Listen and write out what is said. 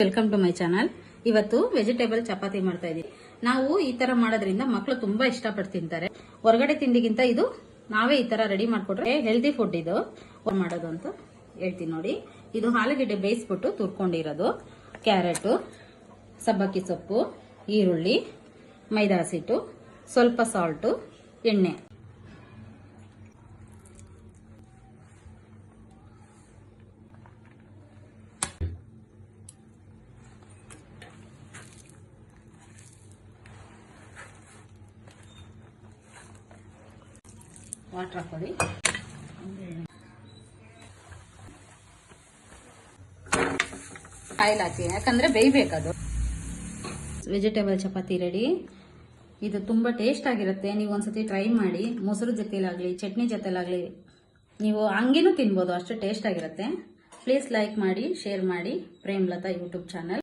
Welcome to my channel. ಇವತ್ತು vegetable chapati ಮಾಡ್ತಾ ಇದೀವಿ. ನಾವು ಈ ತರ ಮಾಡೋದ್ರಿಂದ ಮಕ್ಕಳು ತುಂಬಾ ಇಷ್ಟಪಟ್ಟು ತಿಂತಾರೆ. ಹೊರಗಡೆ ತಿಂಡಿಗಿಂತ ಇದು ನಾವೇ ಈ ತರ ರೆಡಿ ಮಾಡ್ಕೊಟ್ರೆ ಹೆಲ್ದಿ ಫುಡ್ ಇದು ಮಾಡೋದು ಅಂತ ಹೇಳ್ತೀನಿ ನೋಡಿ. ಇದು ಆಲೂಗೆಡ್ಡೆ ಬೇಯಿಸ್ಬಿಟ್ಟು ತುರ್ಕೊಂಡಿರೋದು, ಕ್ಯಾರೆಟ್, ಸಬ್ಬಕ್ಕಿ ಸೊಪ್ಪು, ಈರುಳ್ಳಿ, ಮೈದಾ ಹಸಿಟ್ಟು, ಸ್ವಲ್ಪ ಸಾಲ್ಟು, ಎಣ್ಣೆ. ವಾಟರ್ ಹಾಕೊಳ್ಳಿ. ಆಯಿಲ್ ಹಾಕಿ, ಯಾಕಂದ್ರೆ ಬೇಯಬೇಕದು. Vegetable chapati ready. ಇದು ತುಂಬಾ ಟೇಸ್ಟ್ ಆಗಿರುತ್ತೆ. ನೀವು ಒಂದ್ಸತಿ ಟ್ರೈ ಮಾಡಿ. ಮೊಸರು ಜೊತೆಲಾಗ್ಲಿ, ಚಟ್ನಿ ಜೊತೆಲಾಗ್ಲಿ ನೀವು ಹಂಗೇನೂ ತಿನ್ಬೋದು, ಅಷ್ಟು ಟೇಸ್ಟ್ ಆಗಿರುತ್ತೆ. ಪ್ಲೀಸ್ ಲೈಕ್ ಮಾಡಿ, ಶೇರ್ ಮಾಡಿ. ಪ್ರೇಮ್ಲತಾ ಯೂಟ್ಯೂಬ್ ಚಾನಲ್.